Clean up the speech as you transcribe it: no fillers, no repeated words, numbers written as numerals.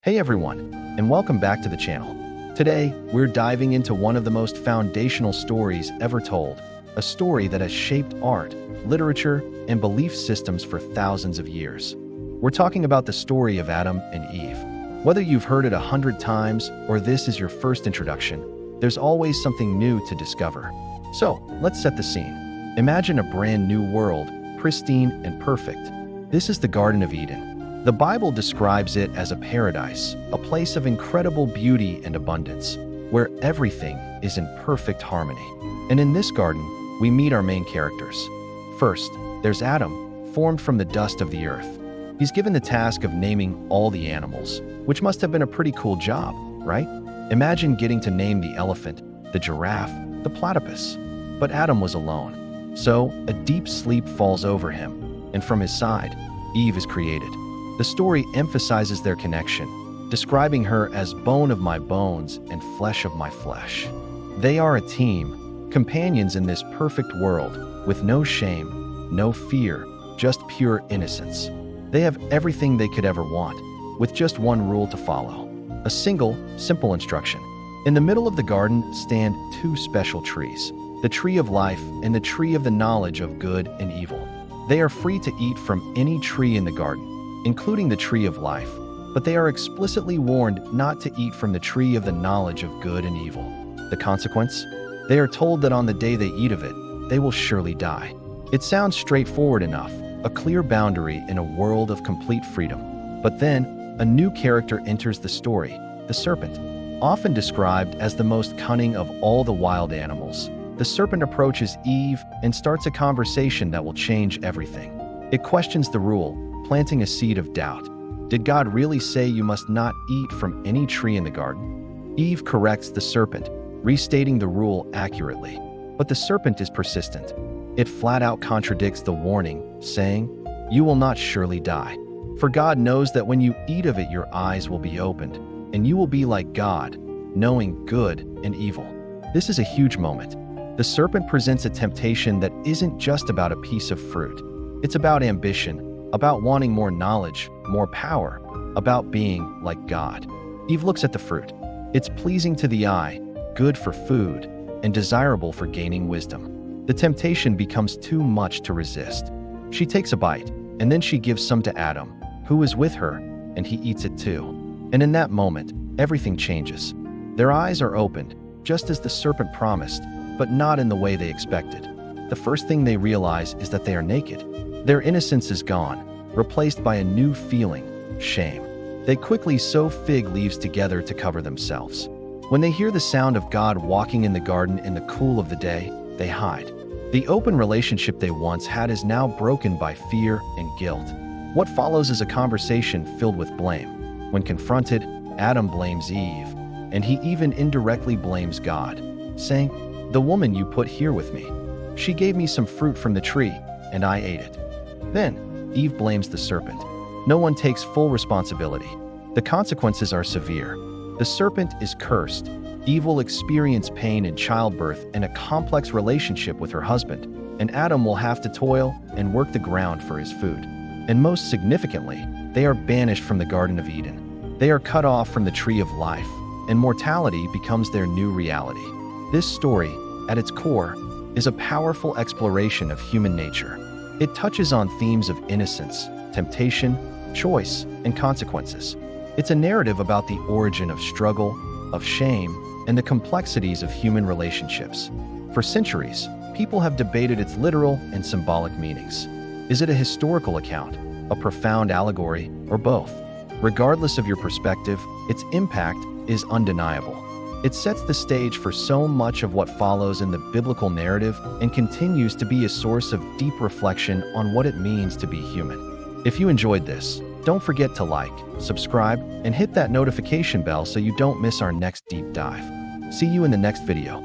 Hey everyone, and welcome back to the channel. Today, we're diving into one of the most foundational stories ever told, a story that has shaped art, literature, and belief systems for thousands of years. We're talking about the story of Adam and Eve. Whether you've heard it 100 times or this is your first introduction, there's always something new to discover. So, let's set the scene. Imagine a brand new world, pristine and perfect. This is the Garden of Eden. The Bible describes it as a paradise, a place of incredible beauty and abundance, where everything is in perfect harmony. And in this garden, we meet our main characters. First, there's Adam, formed from the dust of the earth. He's given the task of naming all the animals, which must have been a pretty cool job, right? Imagine getting to name the elephant, the giraffe, the platypus. But Adam was alone. So, a deep sleep falls over him, and from his side, Eve is created. The story emphasizes their connection, describing her as bone of my bones and flesh of my flesh. They are a team, companions in this perfect world, with no shame, no fear, just pure innocence. They have everything they could ever want, with just one rule to follow. A single, simple instruction. In the middle of the garden stand two special trees, the tree of life and the tree of the knowledge of good and evil. They are free to eat from any tree in the garden, including the tree of life, but they are explicitly warned not to eat from the tree of the knowledge of good and evil. The consequence? They are told that on the day they eat of it, they will surely die. It sounds straightforward enough, a clear boundary in a world of complete freedom. But then, a new character enters the story, the serpent. Often described as the most cunning of all the wild animals, the serpent approaches Eve and starts a conversation that will change everything. It questions the rule, planting a seed of doubt. Did God really say you must not eat from any tree in the garden? Eve corrects the serpent, restating the rule accurately. But the serpent is persistent. It flat out contradicts the warning, saying, "You will not surely die. For God knows that when you eat of it, your eyes will be opened, and you will be like God, knowing good and evil." This is a huge moment. The serpent presents a temptation that isn't just about a piece of fruit. It's about ambition, about wanting more knowledge, more power, about being like God. Eve looks at the fruit. It's pleasing to the eye, good for food, and desirable for gaining wisdom. The temptation becomes too much to resist. She takes a bite, and then she gives some to Adam, who is with her, and he eats it too. And in that moment, everything changes. Their eyes are opened, just as the serpent promised, but not in the way they expected. The first thing they realize is that they are naked. Their innocence is gone, replaced by a new feeling, shame. They quickly sew fig leaves together to cover themselves. When they hear the sound of God walking in the garden in the cool of the day, they hide. The open relationship they once had is now broken by fear and guilt. What follows is a conversation filled with blame. When confronted, Adam blames Eve, and he even indirectly blames God, saying, "The woman you put here with me, she gave me some fruit from the tree, and I ate it." Then, Eve blames the serpent. No one takes full responsibility. The consequences are severe. The serpent is cursed. Eve will experience pain in childbirth and a complex relationship with her husband, and Adam will have to toil and work the ground for his food. And most significantly, they are banished from the Garden of Eden. They are cut off from the tree of life, and mortality becomes their new reality. This story, at its core, is a powerful exploration of human nature. It touches on themes of innocence, temptation, choice, and consequences. It's a narrative about the origin of struggle, of shame, and the complexities of human relationships. For centuries, people have debated its literal and symbolic meanings. Is it a historical account, a profound allegory, or both? Regardless of your perspective, its impact is undeniable. It sets the stage for so much of what follows in the biblical narrative and continues to be a source of deep reflection on what it means to be human. If you enjoyed this, don't forget to like, subscribe, and hit that notification bell so you don't miss our next deep dive. See you in the next video.